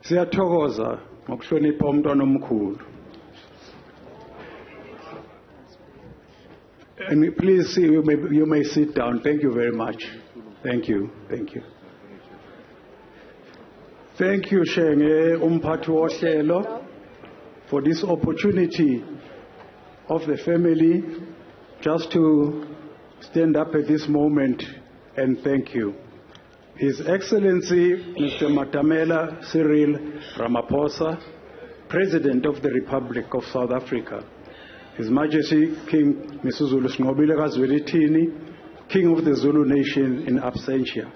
Siyathokoza ngokuhlonipha umntwana omkhulu. And please, you may sit down. Thank you very much. Thank you. Thank you. Thank you, Shenge Umphathi wohlelo, for this opportunity of the family just to stand up at this moment and thank you. His Excellency Mr. Matamela Cyril Ramaphosa, President of the Republic of South Africa, His Majesty King Misuzulu Snqobile kaZwelithini, King of the Zulu Nation in absentia,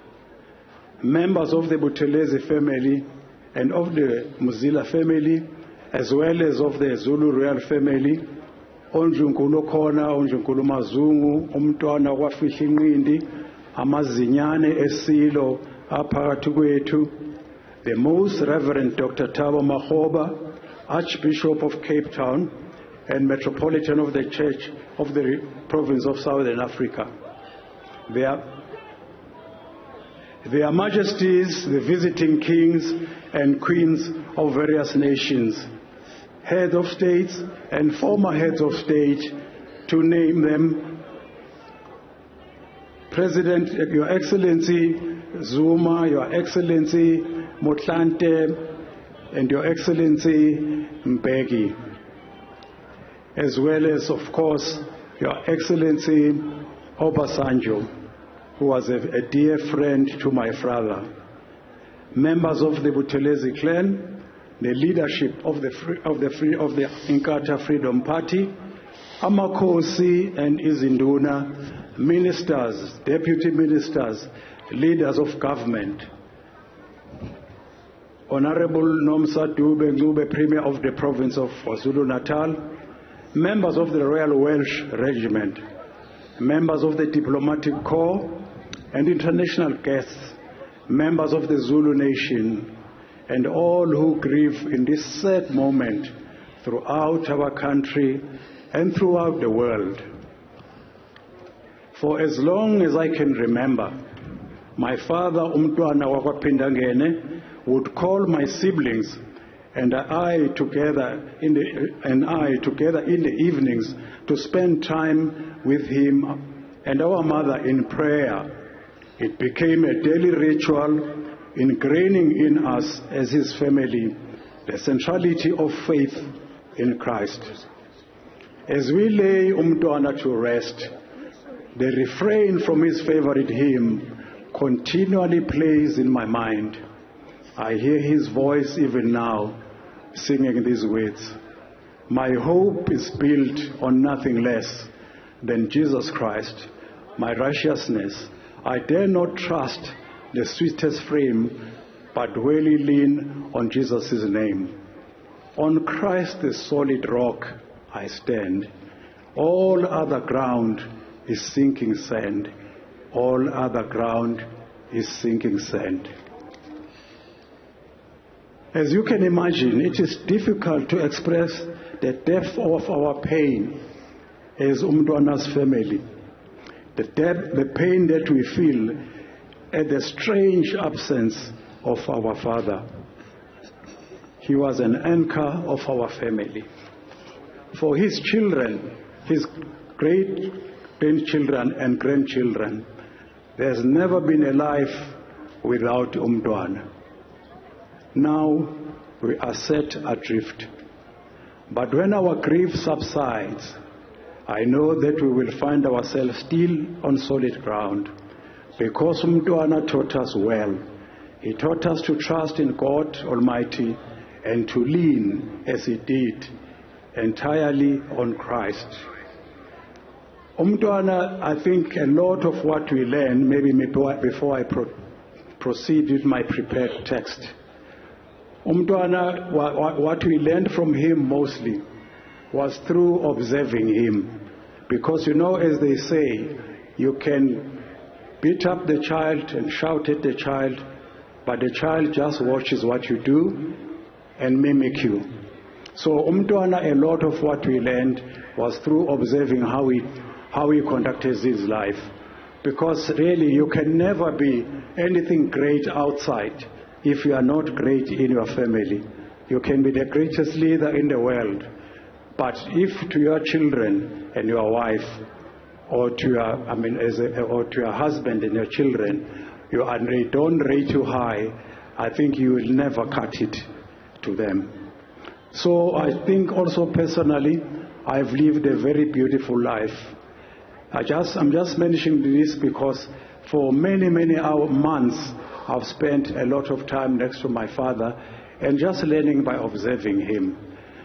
members of the Buthelezi family and of the Muzila family, as well as of the Zulu royal family, Onjunkulu Khona, Onjunkulu Mazungu, Umntwana kwaFihla Inqindi, Amazinyane Esilo aphakathi kwethu, the Most Reverend Dr. Thabo Makgoba, Archbishop of Cape Town and Metropolitan of the Church of the Province of Southern Africa. Their Majesties, the visiting kings and queens of various nations, heads of states and former heads of state, to name them, President, Your Excellency Zuma, Your Excellency Motlanthe, and Your Excellency Mbeki, as well as, of course, Your Excellency Obasanjo, who was a dear friend to my father, members of the Buthelezi clan, the leadership of the Inkatha Freedom Party, Nkosi and Izinduna, ministers, deputy ministers, leaders of government, Honorable Nomsa Dube Ngube, Premier of the Province of KwaZulu-Natal, members of the Royal Welsh Regiment, members of the Diplomatic Corps, and international guests, members of the Zulu Nation, and all who grieve in this sad moment throughout our country and throughout the world. For as long as I can remember, my father, Umntwana wakwaPhindangene, would call my siblings and I together in the evenings to spend time with him and our mother in prayer. It became a daily ritual, ingraining in us as his family the centrality of faith in Christ. As we lay Umntwana to rest, the refrain from his favorite hymn continually plays in my mind. I hear his voice even now singing these words. My hope is built on nothing less than Jesus Christ, my righteousness. I dare not trust the sweetest frame, but wholly lean on Jesus' name. On Christ the solid rock I stand. All other ground is sinking sand. All other ground is sinking sand. As you can imagine, it is difficult to express the depth of our pain as Umntwana's family. The pain that we feel at the strange absence of our father. He was an anchor of our family. For his children, his great-grandchildren and grandchildren, there's never been a life without Umntwana. Now we are set adrift. But when our grief subsides, I know that we will find ourselves still on solid ground, because Umntwana taught us well. He taught us to trust in God Almighty and to lean, as he did, entirely on Christ. Umntwana, I think a lot of what we learn, maybe before I proceed with my prepared text, Umntwana, what we learned from him mostly was through observing him. Because you know, as they say, you can beat up the child and shout at the child, but the child just watches what you do and mimic you. So Umntwana, a lot of what we learned was through observing how he conducted his life. Because really you can never be anything great outside if you are not great in your family. You can be the greatest leader in the world, but if to your children and your wife, or to your husband and your children, they don't rate you high, I think you will never cut it to them. So I think also personally, I've lived a very beautiful life. I'm just mentioning this because for many months I've spent a lot of time next to my father and just learning by observing him.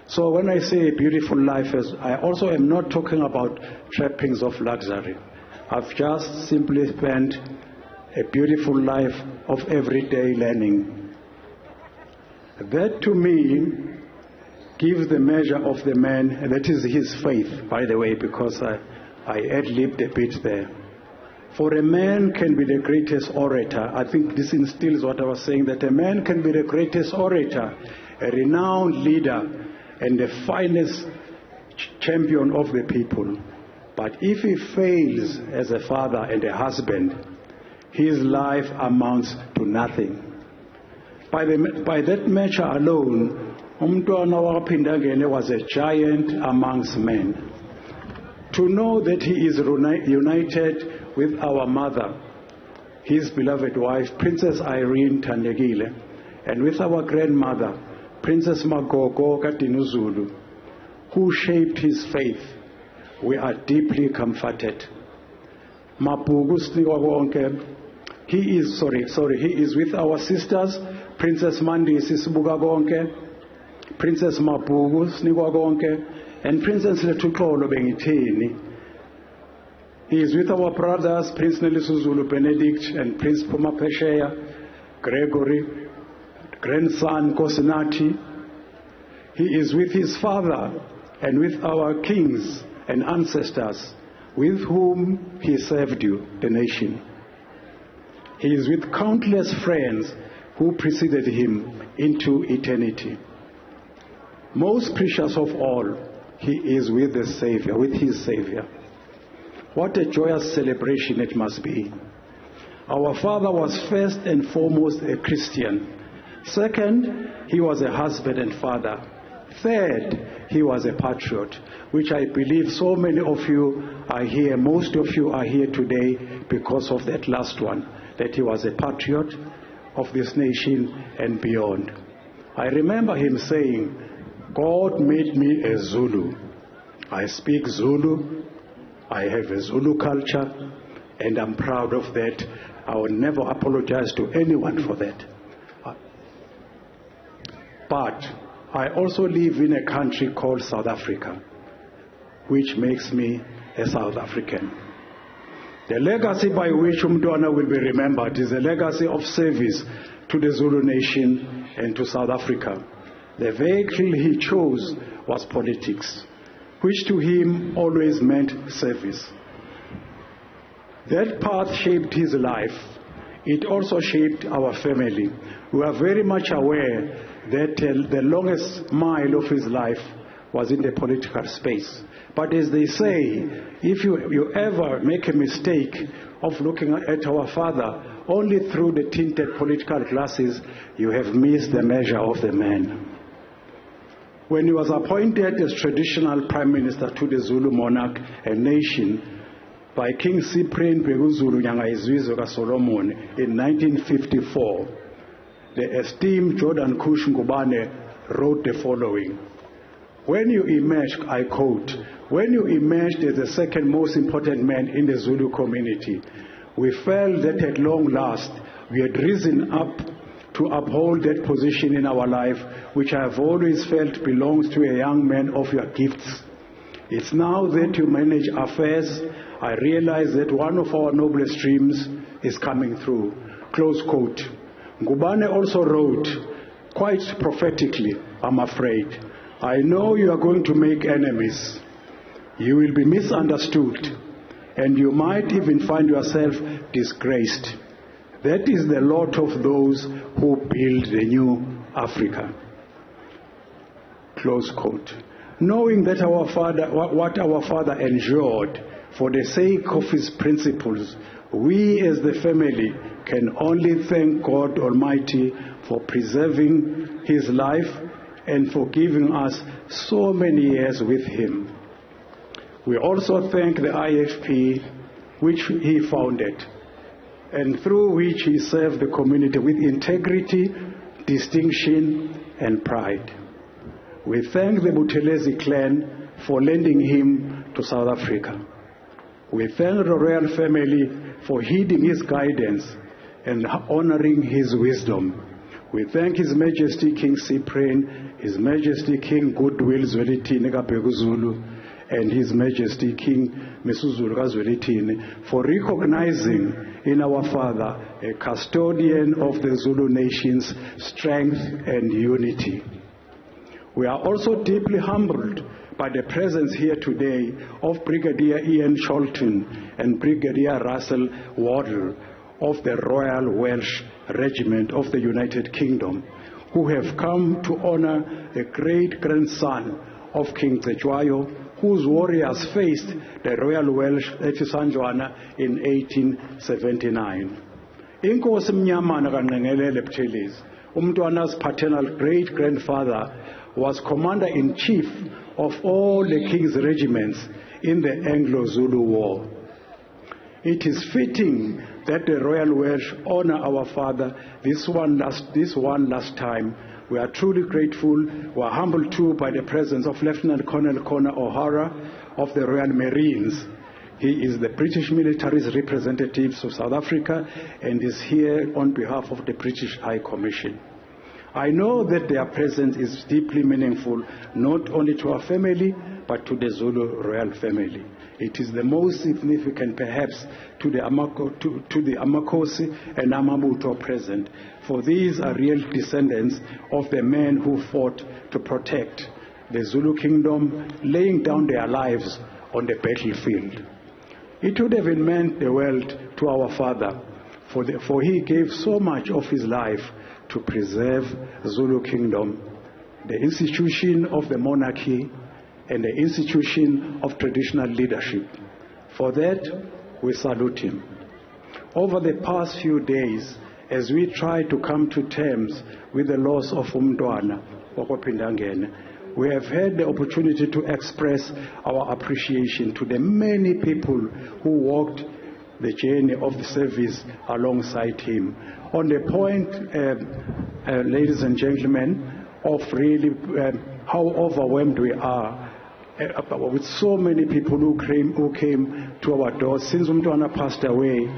So when I say a beautiful life, I also am not talking about trappings of luxury. I've just simply spent a beautiful life of everyday learning. That to me gives the measure of the man, and that is his faith, by the way, because I ad-libbed a bit there. For a man can be the greatest orator. I think this instills what I was saying, that a man can be the greatest orator, a renowned leader, and the finest champion of the people. But if he fails as a father and a husband, his life amounts to nothing. By that measure alone, Umntwana waPhindangene was a giant amongst men. To know that he is united with our mother, his beloved wife, Princess Irene Thandekile, and with our grandmother, Princess Magogo Katinuzulu, who shaped his faith, we are deeply comforted. Mapugu Sniwa Wonke, he is with our sisters, Princess Mandisi Sibuka Gonke, Princess Mapugu Sniwa Gonke, and Princess Letuxolo Bengithini. He is with our brothers, Prince Nelisuzulu Benedict and Prince Pumapesheya, Gregory, grandson Nkosi. He is with his father and with our kings and ancestors with whom he served the nation. He is with countless friends who preceded him into eternity. Most precious of all, he is with the Savior, with his Savior. What a joyous celebration it must be. Our father was first and foremost a Christian. Second, he was a husband and father. Third, he was a patriot, which I believe so many of you are here, most of you are here today because of that last one, that he was a patriot of this nation and beyond. I remember him saying, God made me a Zulu. I speak Zulu. I have a Zulu culture, and I'm proud of that. I will never apologize to anyone for that. But I also live in a country called South Africa, which makes me a South African. The legacy by which Umntwana will be remembered is a legacy of service to the Zulu nation and to South Africa. The vehicle he chose was politics, which to him always meant service. That path shaped his life. It also shaped our family. We are very much aware that the longest mile of his life was in the political space. But as they say, if you ever make a mistake of looking at our father only through the tinted political glasses, you have missed the measure of the man. When he was appointed as traditional prime minister to the Zulu monarch and nation by King Cyprian Beguzulu Nyanga Solomon in 1954, the esteemed Jordan Kush Ngubane wrote the following. When you emerged, I quote, when you emerged as the second most important man in the Zulu community, we felt that at long last we had risen up to uphold that position in our life, which I have always felt belongs to a young man of your gifts. It's now that you manage affairs, I realize that one of our noblest dreams is coming through. Close quote. Ngubane also wrote, quite prophetically, I'm afraid, I know you are going to make enemies. You will be misunderstood, and you might even find yourself disgraced. That is the lot of those who build the new Africa. Close quote. Knowing that what our father endured for the sake of his principles, we as the family can only thank God Almighty for preserving his life and for giving us so many years with him. We also thank the IFP, which he founded, and through which he served the community with integrity, distinction, and pride. We thank the Buthelezi clan for lending him to South Africa. We thank the royal family for heeding his guidance and honoring his wisdom. We thank His Majesty King Cyprian, His Majesty King Goodwill Zwelithini Kabhekuzulu, and His Majesty King Mesuzulu Zwelithini for recognizing in our father a custodian of the Zulu nation's strength and unity. We are also deeply humbled by the presence here today of Brigadier Ian Sholton and Brigadier Russell Wardle of the Royal Welsh Regiment of the United Kingdom, who have come to honor the great-grandson of King Cetshwayo, whose warriors faced the Royal Welsh at Sanjwana in 1879. Inkosi Mnyamana kaNgqengelele Buthelezi, Umntwana's paternal great-grandfather, was commander-in-chief of all the king's regiments in the Anglo-Zulu War. It is fitting that the Royal Welsh honor our father this one last time. We are truly grateful. We are humbled too by the presence of Lieutenant Colonel Connor O'Hara of the Royal Marines. He is the British military's representative to South Africa and is here on behalf of the British High Commission. I know that their presence is deeply meaningful, not only to our family, but to the Zulu royal family. It is the most significant, perhaps, to the Amakosi and Amabutho present, for these are real descendants of the men who fought to protect the Zulu kingdom, laying down their lives on the battlefield. It would have meant the world to our father, for he gave so much of his life to preserve the Zulu kingdom, the institution of the monarchy, and the institution of traditional leadership. For that, we salute him. Over the past few days, as we try to come to terms with the loss of Umntwana, we have had the opportunity to express our appreciation to the many people who walked the journey of the service alongside him. On the point, ladies and gentlemen, of really how overwhelmed we are with so many people who came to our doors since Umntwana passed away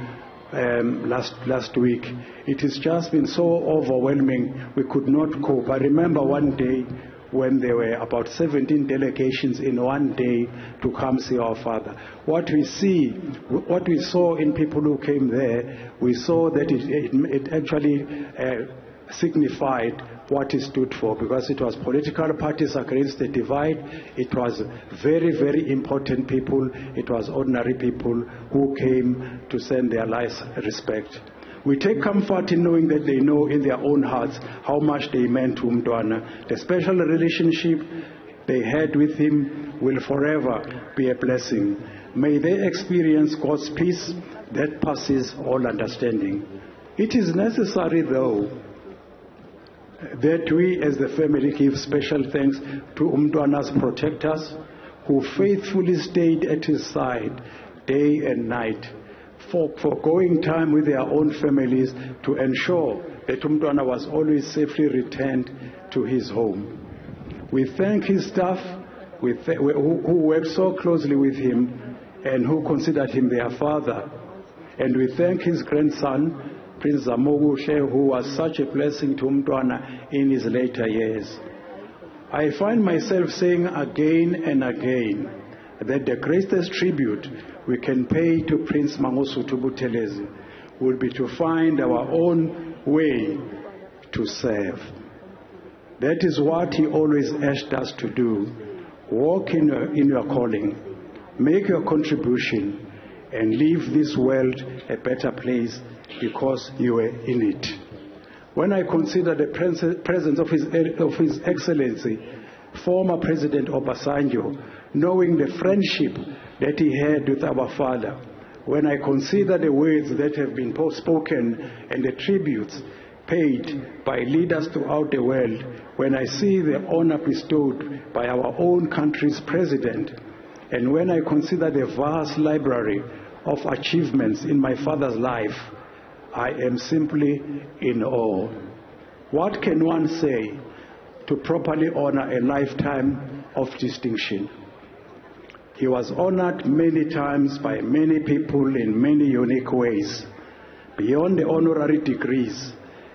last week. It has just been so overwhelming, we could not cope. I remember one day when there were about 17 delegations in one day to come see our father. What we saw in people who came there, we saw that it actually signified what he stood for, because it was political parties against the divide. It was very, very important people. It was ordinary people who came to send their lives respect. We take comfort in knowing that they know in their own hearts how much they meant to Umntwana. The special relationship they had with him will forever be a blessing. May they experience God's peace that passes all understanding. It is necessary, though, that we as the family give special thanks to Umntwana's protectors, who faithfully stayed at his side day and night, for going time with their own families to ensure that Umntwana was always safely returned to his home. We thank his staff who worked so closely with him and who considered him their father. And we thank his grandson, Prince Zamogushe, who was such a blessing to Umntwana in his later years. I find myself saying again and again that the greatest tribute we can pay to Prince Mangosuthu Buthelezi will be to find our own way to serve. That is what he always asked us to do. Walk in your calling, make your contribution, and leave this world a better place because you were in it. When I consider the presence of His Excellency, former President Obasanjo, knowing the friendship that he had with our father, when I consider the words that have been spoken and the tributes paid by leaders throughout the world, when I see the honor bestowed by our own country's president, and when I consider the vast library of achievements in my father's life, I am simply in awe. What can one say to properly honor a lifetime of distinction? He was honored many times by many people in many unique ways. Beyond the honorary degrees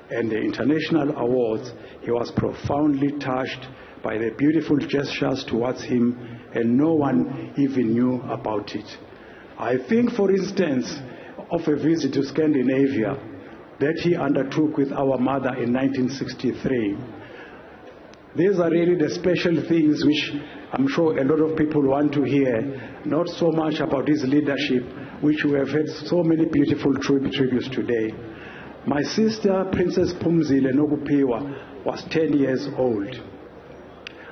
and the international awards, he was profoundly touched by the beautiful gestures towards him, and no one even knew about it. I think, for instance, of a visit to Scandinavia that he undertook with our mother in 1963. These are really the special things which I'm sure a lot of people want to hear, not so much about his leadership, which we have had so many beautiful tributes today. My sister, Princess Phumzile Nokupiwa, was 10 years old.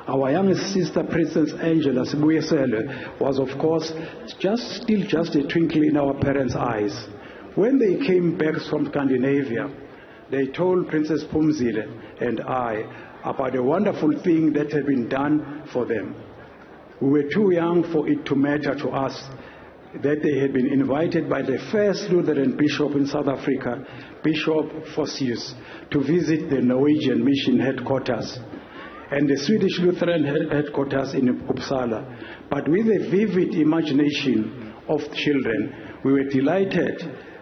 Our youngest sister, Princess Angela Sibuyisele, was of course still just a twinkle in our parents' eyes. When they came back from Scandinavia, they told Princess Phumzile and I about a wonderful thing that had been done for them. We were too young for it to matter to us that they had been invited by the first Lutheran bishop in South Africa, Bishop Fossius, to visit the Norwegian mission headquarters and the Swedish Lutheran headquarters in Uppsala. But with a vivid imagination of children, we were delighted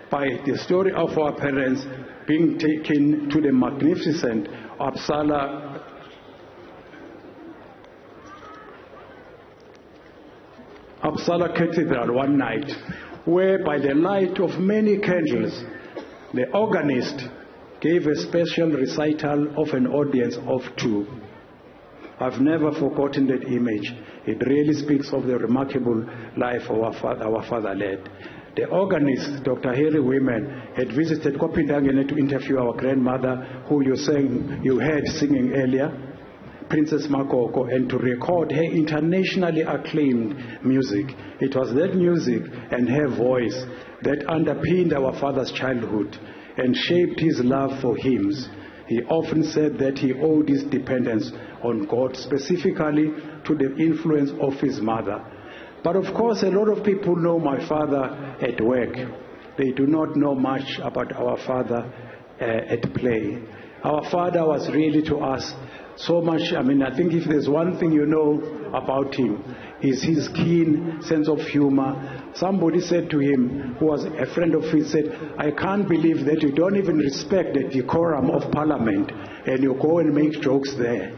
by the story of our parents being taken to the magnificent Uppsala Cathedral one night, where by the light of many candles, the organist gave a special recital of an audience of 2. I've never forgotten that image. It really speaks of the remarkable life our father led. The organist, Dr. Harry Women, had visited Kopindangene to interview our grandmother, who you heard singing earlier, Princess Makoko, and to record her internationally acclaimed music. It was that music and her voice that underpinned our father's childhood and shaped his love for hymns. He often said that he owed his dependence on God, specifically to the influence of his mother. But of course, a lot of people know my father at work. They do not know much about our father at play. Our father was really to us so much. I think if there's one thing you know about him, is his keen sense of humor. Somebody said to him, who was a friend of his, said, "I can't believe that you don't even respect the decorum of Parliament and you go and make jokes there."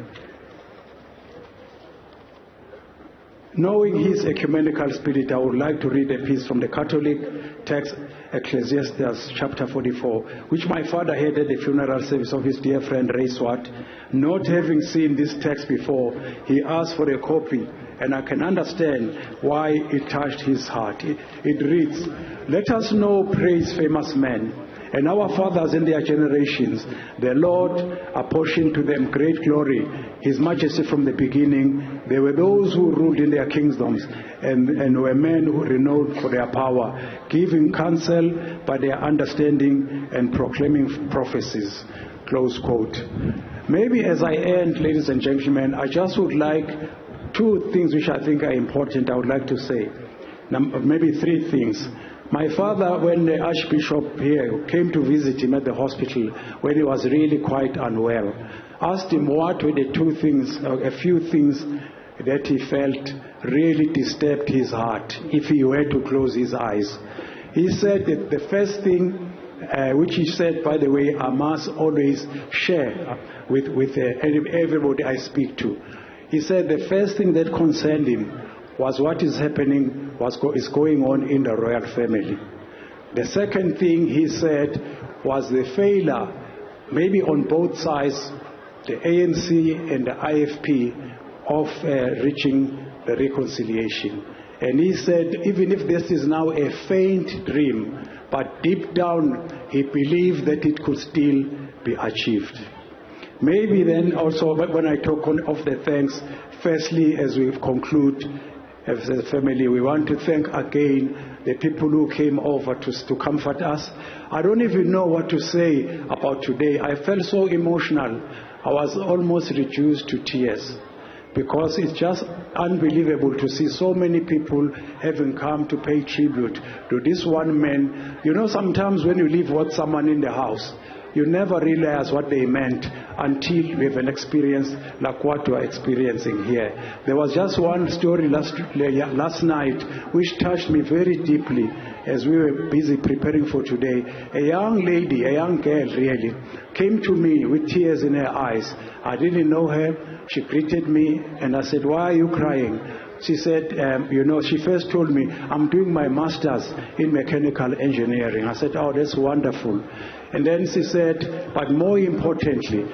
Knowing his ecumenical spirit, I would like to read a piece from the Catholic text, Ecclesiastes chapter 44, which my father heard at the funeral service of his dear friend Ray Swart. Not having seen this text before, he asked for a copy, and I can understand why it touched his heart. It reads, "Let us know, praise famous men, and our fathers in their generations. The Lord apportioned to them great glory, his majesty from the beginning. There were those who ruled in their kingdoms, and were men who renowned for their power, giving counsel by their understanding and proclaiming prophecies." Close quote. Maybe as I end, ladies and gentlemen, I just would like 2 things which I think are important I would like to say. Maybe 3 things. My father, when the Archbishop here came to visit him at the hospital when he was really quite unwell, asked him what were the 2 things, a few things that he felt really disturbed his heart if he were to close his eyes. He said that the first thing, which he said, by the way, I must always share with everybody I speak to. He said the first thing that concerned him was what is happening, is going on in the royal family. The second thing he said was the failure, maybe on both sides, the ANC and the IFP, of reaching the reconciliation. And he said, even if this is now a faint dream, but deep down he believed that it could still be achieved. Maybe then also, when I talk of the thanks, firstly, as we conclude, as a family, we want to thank again the people who came over to comfort us. I don't even know what to say about today. I felt so emotional. I was almost reduced to tears, because it's just unbelievable to see so many people having come to pay tribute to this one man. You know, sometimes when you live with someone in the house, you never realize what they meant until you have an experience like what we are experiencing here. There was just one story last night which touched me very deeply as we were busy preparing for today. A young lady, a young girl really, came to me with tears in her eyes. I didn't know her. She greeted me and I said, "Why are you crying?" She said, she first told me, "I'm doing my master's in mechanical engineering." I said, "Oh, that's wonderful." And then she said, "But more importantly,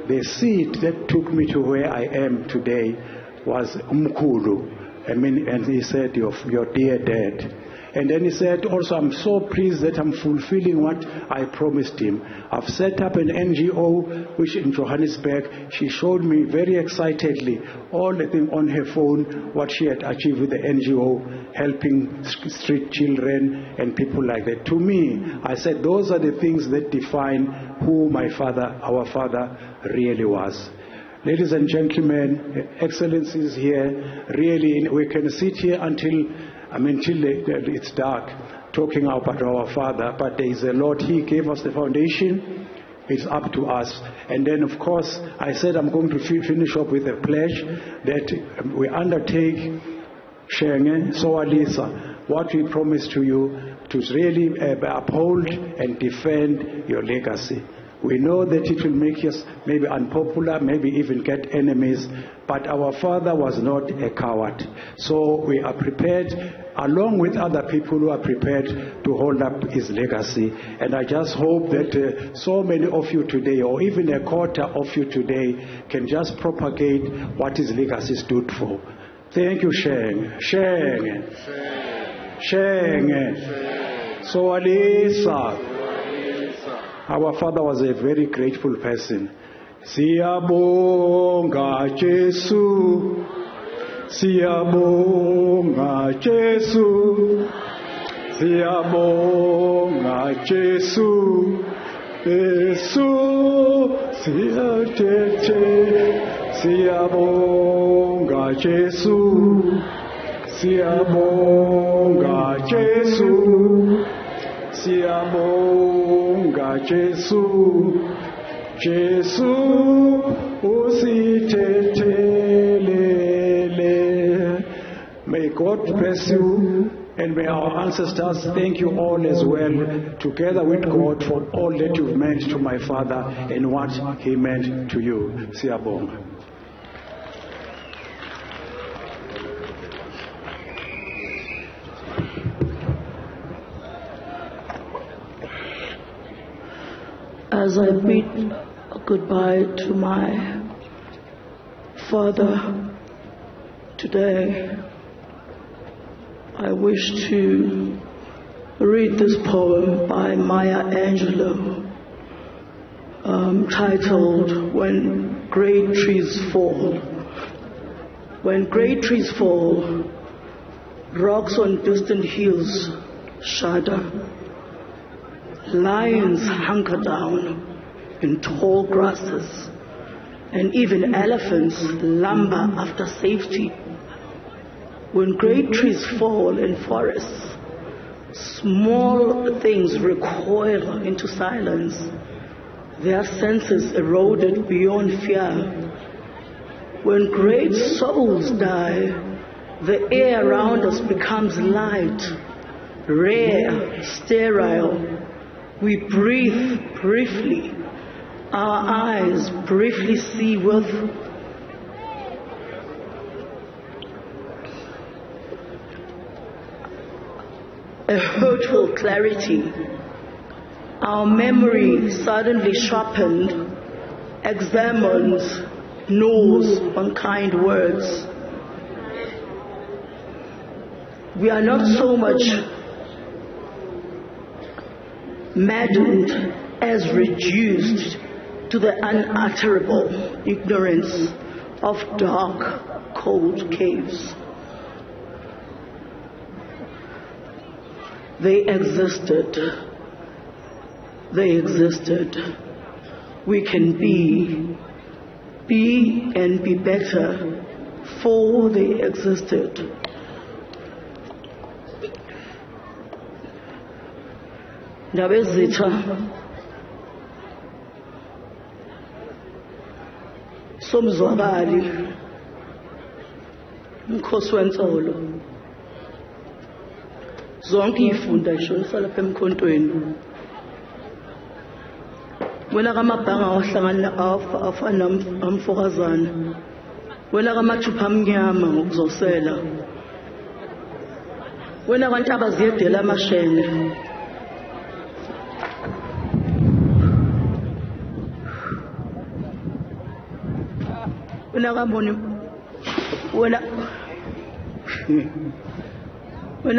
the seed that took me to where I am today was Umkhulu." And he said, your dear dad. And then he said, also, "I'm so pleased that I'm fulfilling what I promised him. I've set up an NGO, which in Johannesburg, she showed me very excitedly all the thing on her phone, what she had achieved with the NGO, helping street children and people like that." To me, I said, those are the things that define who our father really was. Ladies and gentlemen, Excellencies here, really, we can sit here until it's dark, talking about our father, but there is a lot. He gave us the foundation. It's up to us. And then, of course, I said I'm going to finish up with a pledge that we undertake, Shenge, Soalisa, what we promise to you, to really uphold and defend your legacy. We know that it will make us maybe unpopular, maybe even get enemies, but our father was not a coward. So we are prepared, along with other people who are prepared to hold up his legacy. And I just hope that so many of you today, or even a quarter of you today, can just propagate what his legacy stood for. Thank you, Sheng. Sheng. Sheng. So Alisa. Our father was a very grateful person. Siyabonga Jesu, Siyabonga Jesu, Siyabonga Jesu, Jesu, Siyabonga Jesu, Siyabonga Jesu, Siyabonga Jesu, Jesu usithethelele. May God bless you, and may our ancestors thank you all as well, together with God, for all that you've meant to my father and what he meant to you. Siyabonga. As I bid goodbye to my father today, I wish to read this poem by Maya Angelou, titled "When Great Trees Fall." When great trees fall, rocks on distant hills shudder. Lions hunker down in tall grasses, and even elephants lumber after safety. When great trees fall in forests, small things recoil into silence, their senses eroded beyond fear. When great souls die, the air around us becomes light, rare, sterile. We breathe briefly. Our eyes briefly see with a hurtful clarity. Our memory, suddenly sharpened, examines, gnaws on kind words. We are not so much maddened as reduced to the unutterable ignorance of dark, cold caves. They existed. They existed. We can be and be better, for they existed. Zethu somzwakali Nkosi wentsolo zonke ifunda ishonisa lapha emkhontweni wena kamabhanga wahlangana afana amfokazana wena kamathupha amnyama ngokuzosela wena kanti abaziyedela amashene wena kamoni wena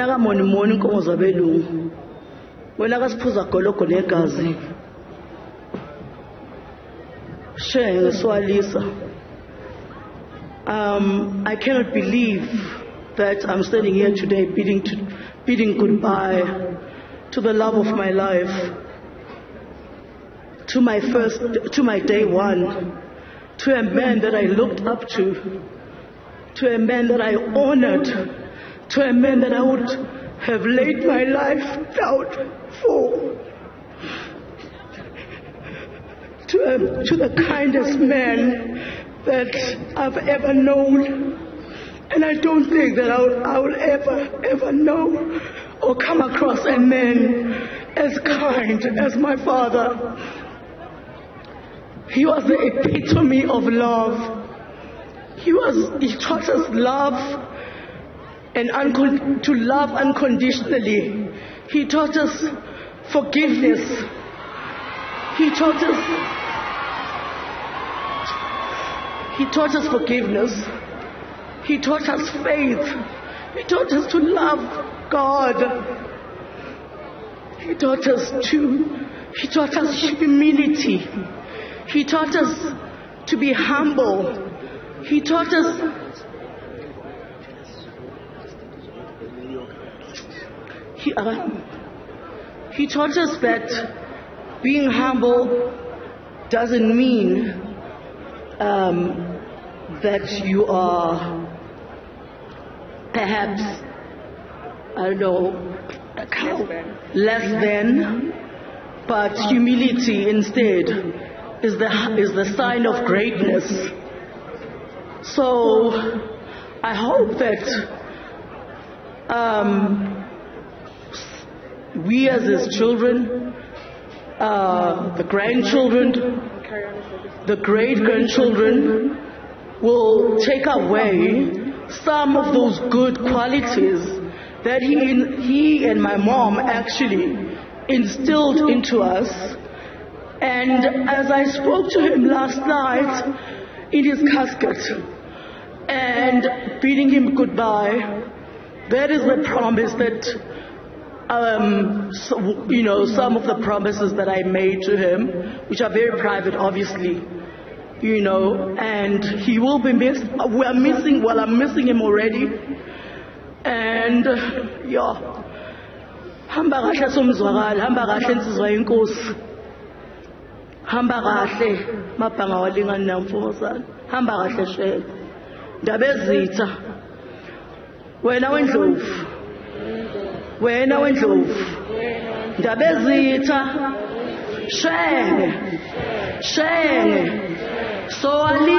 kamoni inkomo zabelungu wena kasiphuza gologo negazi shenge swalisa. I cannot believe that I'm standing here today bidding goodbye to the love of my life, to my day one, to a man that I looked up to a man that I honored, to a man that I would have laid my life down for, to the kindest man that I've ever known. And I don't think that I will ever know or come across a man as kind as my father. He was the epitome of love. He taught us love and to love unconditionally. He taught us forgiveness. He taught us forgiveness. He taught us faith. He taught us to love God. He taught us humility. He taught us to be humble. He taught us that being humble doesn't mean that you are perhaps, less than, but humility instead is the sign of greatness. So I hope that we as his children, the grandchildren, the great-grandchildren will take away some of those good qualities that he and my mom actually instilled into us. And as I spoke to him last night in his casket and bidding him goodbye, that is the promise that some of the promises that I made to him, which are very private, obviously, and he will be missed. I'm missing him already. And hamba kahle somzwakala, hamba kahle insizwa yenkosi, hamba kahle mabhanga walingani namfokazana, hamba kahle shela. Ndaba ezitha, wena wendlovu, ndaba ezitha, shenge, soali